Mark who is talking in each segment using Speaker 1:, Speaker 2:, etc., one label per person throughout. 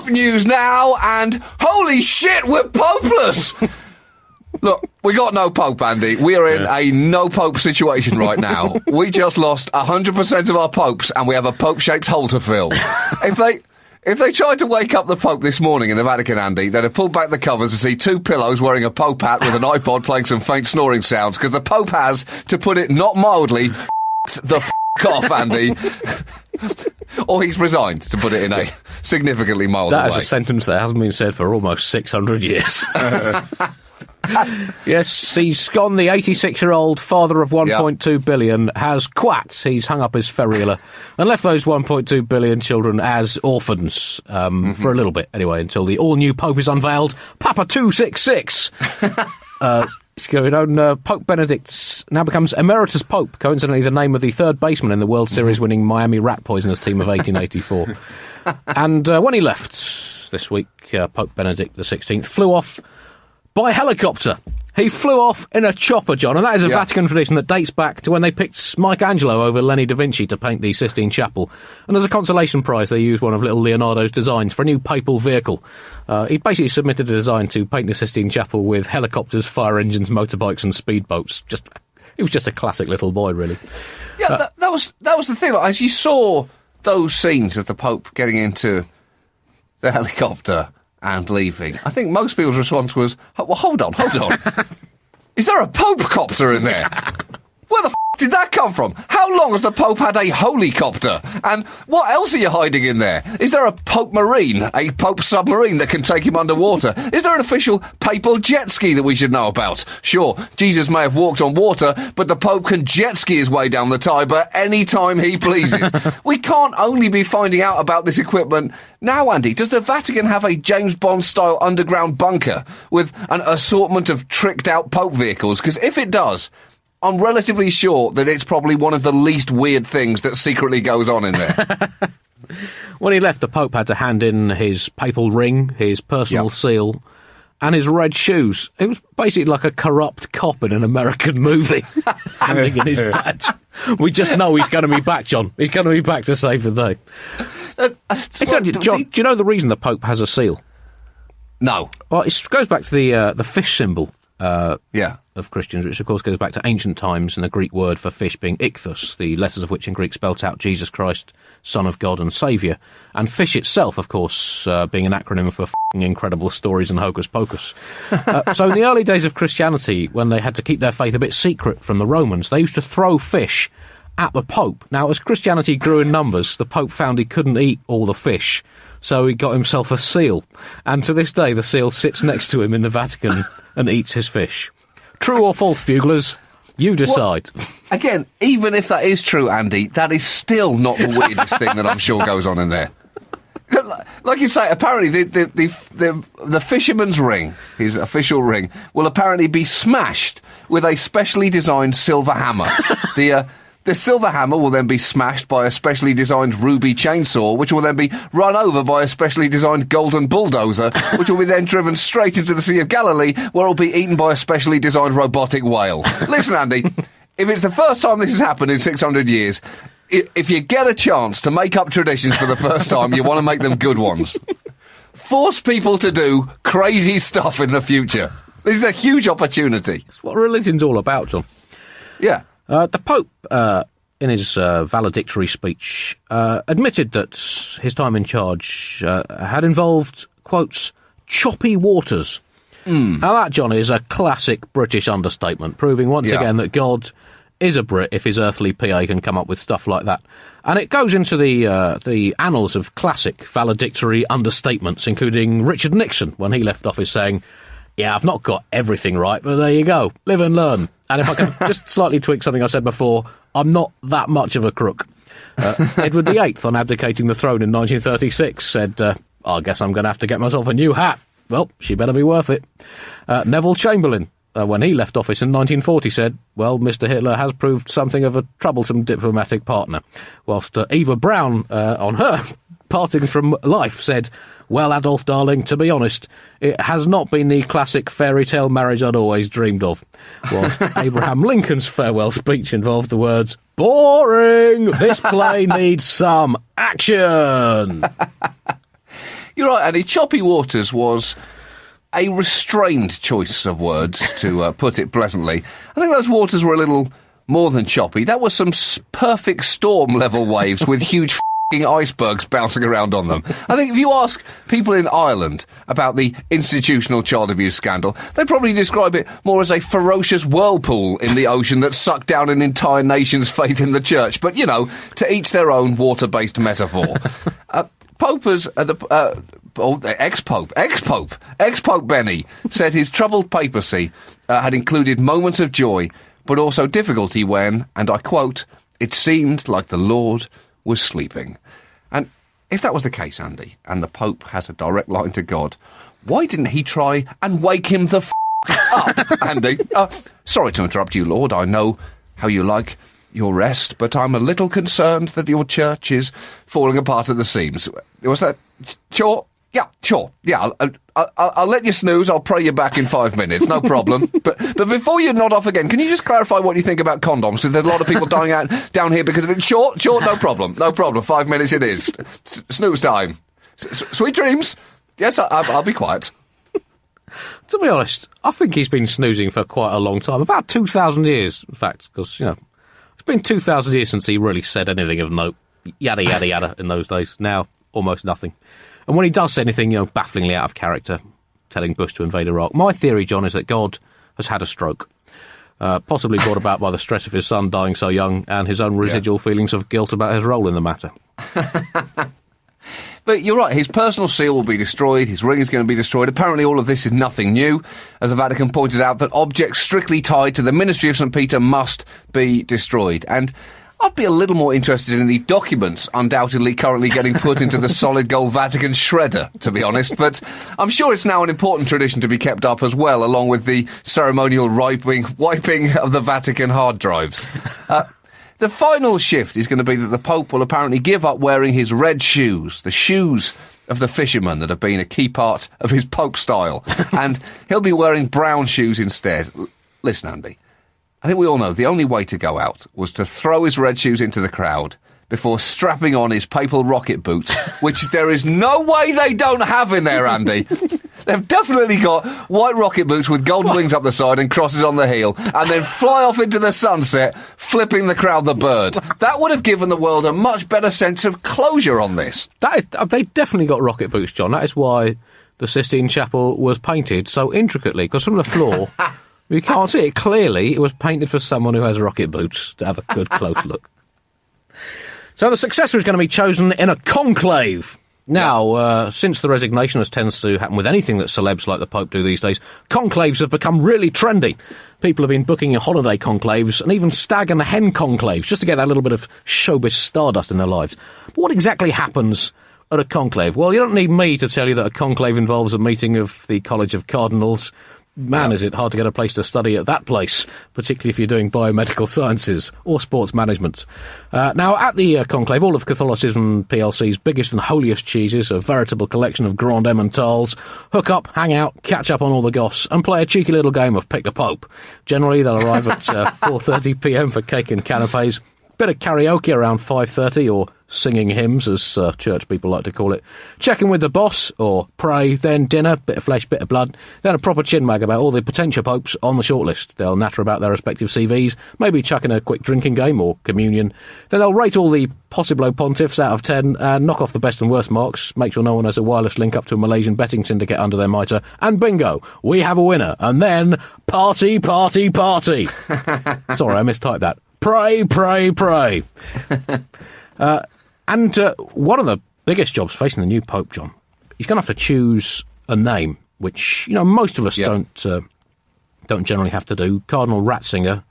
Speaker 1: Pope news now, and holy shit, we're popeless! Look, we got no Pope, Andy. We are in a no Pope situation right now. We just lost 100% of our popes, and we have a Pope-shaped hole to fill. If they tried to wake up the Pope this morning in the Vatican, Andy, they'd have pulled back the covers to see two pillows wearing a Pope hat with an iPod playing some faint snoring sounds, because the Pope has, to put it not mildly, the off, Andy. Or he's resigned, to put it in a significantly milder way.
Speaker 2: That is a sentence that hasn't been said for almost 600 years. Yes, he's gone. The 86-year-old father of 1.2 billion has quat. He's hung up his ferula and left those 1.2 billion children as orphans for a little bit, anyway, until the all-new Pope is unveiled. Papa 266! It's going on. Pope Benedict now becomes Emeritus Pope, coincidentally the name of the third baseman in the World Series winning Miami Rat Poisoners team of 1884. And when he left this week, Pope Benedict XVI flew off by helicopter. He flew off in a chopper, John, and that is a Vatican tradition that dates back to when they picked Michelangelo over Lenny da Vinci to paint the Sistine Chapel. And as a consolation prize, they used one of little Leonardo's designs for a new papal vehicle. He basically submitted a design to paint the Sistine Chapel with helicopters, fire engines, motorbikes and speedboats. He was just a classic little boy, really.
Speaker 1: Yeah, that was the thing. Like, as you saw those scenes of the Pope getting into the helicopter and leaving, I think most people's response was, well, hold on. Is there a Pope-copter in there? Where the did that come from? How long has the Pope had a holy-copter? And what else are you hiding in there? Is there a Pope Marine, a Pope submarine that can take him underwater? Is there an official papal jet ski that we should know about? Sure, Jesus may have walked on water, but the Pope can jet ski his way down the Tiber any time he pleases. We can't only be finding out about this equipment now, Andy. Does the Vatican have a James Bond-style underground bunker with an assortment of tricked-out Pope vehicles? Because if it does, I'm relatively sure that it's probably one of the least weird things that secretly goes on in there.
Speaker 2: When he left, the Pope had to hand in his papal ring, his personal seal, and his red shoes. It was basically like a corrupt cop in an American movie, handing in his badge. We just know he's going to be back, John. He's going to be back to save the day. John, do you know the reason the Pope has a seal?
Speaker 1: No.
Speaker 2: Well, it goes back to the fish symbol. Of Christians, which of course goes back to ancient times and the Greek word for fish being ichthus, the letters of which in Greek spelt out Jesus Christ, Son of God and Saviour, and fish itself, of course, being an acronym for incredible stories and hocus pocus. So in the early days of Christianity, when they had to keep their faith a bit secret from the Romans, they used to throw fish at the Pope. Now, as Christianity grew in numbers, the Pope found he couldn't eat all the fish, so he got himself a seal. And to this day, the seal sits next to him in the Vatican and eats his fish. True or false, Buglers? You decide.
Speaker 1: Well, again, even if that is true, Andy, that is still not the weirdest thing that I'm sure goes on in there. Like you say, apparently the fisherman's ring, his official ring, will apparently be smashed with a specially designed silver hammer. The silver hammer will then be smashed by a specially designed ruby chainsaw, which will then be run over by a specially designed golden bulldozer, which will be then driven straight into the Sea of Galilee, where it will be eaten by a specially designed robotic whale. Listen, Andy, if it's the first time this has happened in 600 years, if you get a chance to make up traditions for the first time, you want to make them good ones. Force people to do crazy stuff in the future. This is a huge opportunity.
Speaker 2: It's what religion's all about, John.
Speaker 1: Yeah.
Speaker 2: The Pope, in his valedictory speech, admitted that his time in charge had involved, quotes, choppy waters. Now that, John, is a classic British understatement, proving once again that God is a Brit if his earthly PA can come up with stuff like that. And it goes into the annals of classic valedictory understatements, including Richard Nixon, when he left office saying, yeah, I've not got everything right, but there you go. Live and learn. And if I can just slightly tweak something I said before, I'm not that much of a crook. Edward VIII, on abdicating the throne in 1936, said, I guess I'm going to have to get myself a new hat. Well, she better be worth it. Neville Chamberlain, when he left office in 1940, said, well, Mr. Hitler has proved something of a troublesome diplomatic partner. Whilst Eva Braun, on her parting from life, said, well, Adolf, darling, to be honest, it has not been the classic fairy tale marriage I'd always dreamed of. Whilst Abraham Lincoln's farewell speech involved the words, boring! This play needs some action!
Speaker 1: You're right, Andy. Choppy waters was a restrained choice of words, to put it pleasantly. I think those waters were a little more than choppy. That was some perfect storm-level waves with huge icebergs bouncing around on them. I think if you ask people in Ireland about the institutional child abuse scandal, they'd probably describe it more as a ferocious whirlpool in the ocean that sucked down an entire nation's faith in the church. But, you know, to each their own water-based metaphor. Ex-Pope Benny said his troubled papacy had included moments of joy, but also difficulty when, and I quote, "it seemed like the Lord was sleeping." And if that was the case, Andy, and the Pope has a direct line to God, why didn't he try and wake him the up, Andy? Sorry to interrupt you, Lord. I know how you like your rest, but I'm a little concerned that your church is falling apart at the seams. Was that sure? Yeah, sure. Yeah, I'll let you snooze. I'll pray you back in 5 minutes. No problem. But before you nod off again, can you just clarify what you think about condoms? Because there's a lot of people dying out down here because of it. Sure, no problem. 5 minutes it is. Snooze time. Sweet dreams. Yes, I'll be quiet.
Speaker 2: To be honest, I think he's been snoozing for quite a long time. About 2,000 years, in fact, because, you know, it's been 2,000 years since he really said anything of note. Yada, yada, yada in those days. Now, almost nothing. And when he does say anything, you know, bafflingly out of character, telling Bush to invade Iraq. My theory, John, is that God has had a stroke, possibly brought about by the stress of his son dying so young and his own residual feelings of guilt about his role in the matter.
Speaker 1: But you're right, his personal seal will be destroyed, his ring is going to be destroyed. Apparently all of this is nothing new, as the Vatican pointed out that objects strictly tied to the ministry of St. Peter must be destroyed. And I'd be a little more interested in the documents undoubtedly currently getting put into the solid gold Vatican shredder, to be honest. But I'm sure it's now an important tradition to be kept up as well, along with the ceremonial wiping of the Vatican hard drives. The final shift is going to be that the Pope will apparently give up wearing his red shoes, the shoes of the fishermen that have been a key part of his Pope style. And he'll be wearing brown shoes instead. Listen, Andy, I think we all know the only way to go out was to throw his red shoes into the crowd before strapping on his papal rocket boots, which there is no way they don't have in there, Andy. They've definitely got white rocket boots with golden wings up the side and crosses on the heel, and then fly off into the sunset, flipping the crowd the bird. That would have given the world a much better sense of closure on this.
Speaker 2: They've definitely got rocket boots, John. That is why the Sistine Chapel was painted so intricately, because from the floor, you can't see it clearly. It was painted for someone who has rocket boots to have a good close look. So the successor is going to be chosen in a conclave. Now, since the resignation, as tends to happen with anything that celebs like the Pope do these days, conclaves have become really trendy. People have been booking holiday conclaves and even stag and hen conclaves just to get that little bit of showbiz stardust in their lives. But what exactly happens at a conclave? Well, you don't need me to tell you that a conclave involves a meeting of the College of Cardinals. Man, is it hard to get a place to study at that place, particularly if you're doing biomedical sciences or sports management. Now, at the conclave, all of Catholicism PLC's biggest and holiest cheeses, a veritable collection of Grand Emmentails, hook up, hang out, catch up on all the goss, and play a cheeky little game of Pick the Pope. Generally, they'll arrive at 4:30pm for cake and canapes. Bit of karaoke around 5:30, or singing hymns, as church people like to call it. Checking with the boss, or pray, then dinner, bit of flesh, bit of blood, then a proper chin wag about all the potential popes on the shortlist. They'll natter about their respective CVs, maybe chuck in a quick drinking game or communion. Then they'll rate all the possible pontiffs out of 10 and knock off the best and worst marks, make sure no one has a wireless link up to a Malaysian betting syndicate under their mitre, and bingo, we have a winner. And then, party, party, party. Sorry, I mistyped that. Pray, pray, pray. And one of the biggest jobs facing the new Pope, John, he's going to have to choose a name, which, you know, most of us don't generally have to do. Cardinal Ratzinger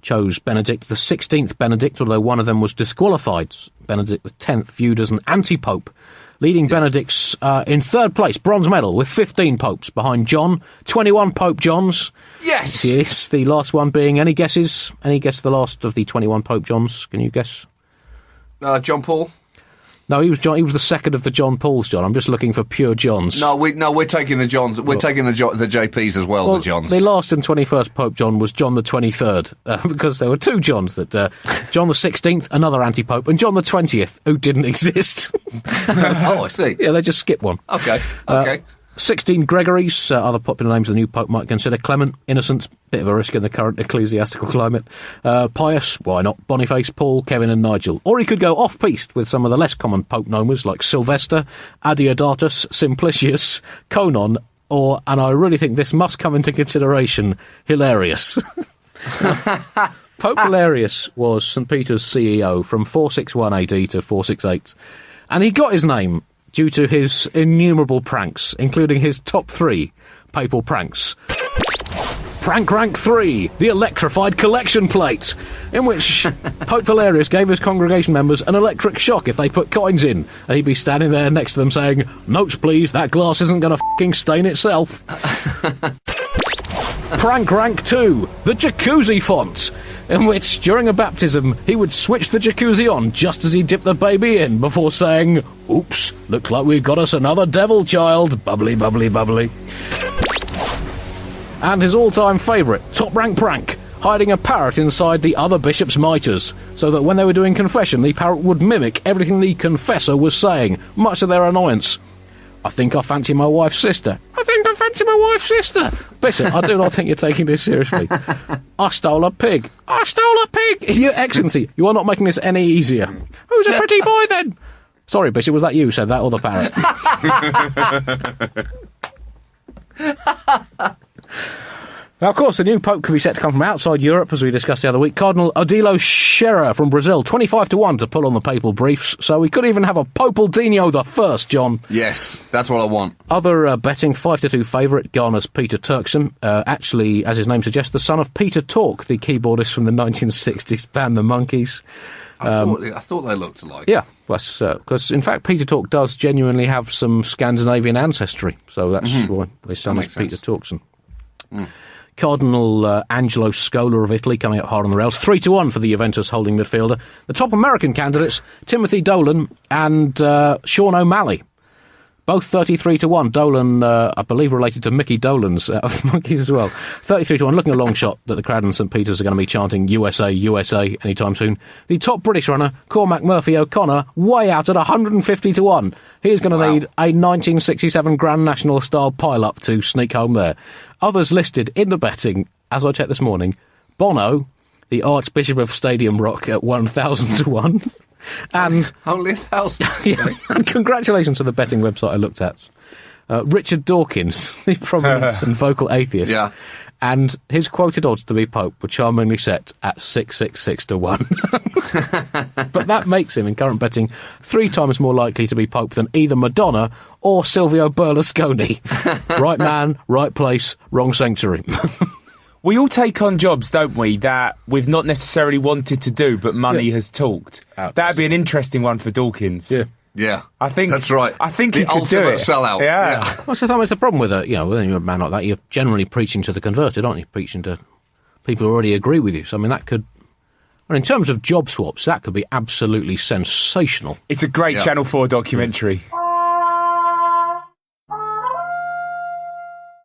Speaker 2: chose Benedict the 16th Benedict, although one of them was disqualified. Benedict the 10th, viewed as an anti-pope, leading Benedict's in third place, bronze medal, with 15 popes behind John, 21 Pope Johns.
Speaker 1: Yes!
Speaker 2: Yes, the last one being, any guesses? Any guess the last of the 21 Pope Johns? Can you guess?
Speaker 1: John Paul?
Speaker 2: No, he was John. He was the second of the John Pauls, John. I'm just looking for pure Johns.
Speaker 1: No, we're taking the Johns. We're taking the JPs as well, the Johns.
Speaker 2: The last and 21st Pope John was John the 23rd, because there were two Johns, that John the 16th, another anti-pope, and John the 20th, who didn't exist.
Speaker 1: Oh, I see.
Speaker 2: Yeah, they just skipped one.
Speaker 1: Okay.
Speaker 2: 16 Gregories, other popular names the new Pope might consider. Clement, Innocent, bit of a risk in the current ecclesiastical climate. Pius, why not? Boniface, Paul, Kevin and Nigel. Or he could go off-piste with some of the less common Pope nomes like Sylvester, Adeodatus, Simplicius, Conon, or, and I really think this must come into consideration, Hilarious. Pope Hilarious was St. Peter's CEO from 461 AD to 468, and he got his name due to his innumerable pranks, including his top 3 papal pranks. Prank rank 3, the electrified collection plate, in which Pope Hilarious gave his congregation members an electric shock if they put coins in, and he'd be standing there next to them saying, "Notes please, that glass isn't going to f***ing stain itself." Prank rank 2, the jacuzzi font, in which, during a baptism, he would switch the jacuzzi on just as he dipped the baby in before saying, "Oops, looks like we've got us another devil child, bubbly, bubbly, bubbly." And his all-time favourite, top-rank prank, hiding a parrot inside the other bishop's mitres, so that when they were doing confession, the parrot would mimic everything the confessor was saying, much to their annoyance. "I think I fancy my wife's sister. I think I fancy my wife's sister. Bishop, I do not think you're taking this seriously. I stole a pig. I stole a pig. Your Excellency, you are not making this any easier. Who's a pretty boy then?" Sorry, Bishop, was that you who said that, or the parrot? Now, of course, the new Pope could be set to come from outside Europe, as we discussed the other week. Cardinal Odilo Scherer from Brazil, 25-1 to pull on the papal briefs, so we could even have a Popal Dino the First, John.
Speaker 1: Yes, that's what I want.
Speaker 2: Other betting, 5-2 favourite, Ghana's Peter Turkson. Actually, as his name suggests, the son of Peter Tork, the keyboardist from the 1960s band The Monkees.
Speaker 1: I thought they looked alike.
Speaker 2: Yeah, because in fact Peter Tork does genuinely have some Scandinavian ancestry, so that's why his son is Peter Torkson. Cardinal Angelo Scola of Italy coming up hard on the rails, 3-1 for the Juventus holding midfielder. The top American candidates, Timothy Dolan and Sean O'Malley. Both 33-1. Dolan, I believe, related to Mickey Dolenz of Monkees as well. 33-1, looking a long shot that the crowd in St. Peter's are going to be chanting USA, USA anytime soon. The top British runner, Cormac Murphy O'Connor, way out at 150-1. He's going to need a 1967 Grand National style pile-up to sneak home there. Others listed in the betting, as I checked this morning, Bono, the Archbishop of Stadium Rock, at 1,000-1. And
Speaker 1: only 1,000.
Speaker 2: Yeah, and congratulations to the betting website I looked at. Richard Dawkins, the prominent and vocal atheist, and his quoted odds to be Pope were charmingly set at 666-1. But that makes him, in current betting, 3 times more likely to be Pope than either Madonna or Silvio Berlusconi. Right man, right place, wrong sanctuary.
Speaker 3: We all take on jobs, don't we, that we've not necessarily wanted to do, but money has talked. That'd be an interesting one for Dawkins.
Speaker 1: Yeah,
Speaker 3: I think
Speaker 1: that's right.
Speaker 3: I think
Speaker 1: the
Speaker 3: he could do
Speaker 1: ultimate
Speaker 3: it.
Speaker 1: sellout.
Speaker 3: Yeah.
Speaker 2: Well, so it's the problem with when you're a man like that, you're generally preaching to the converted, aren't you? Preaching to people who already agree with you. So I mean, that could. Well, in terms of job swaps, that could be absolutely sensational.
Speaker 3: It's a great Channel 4 documentary.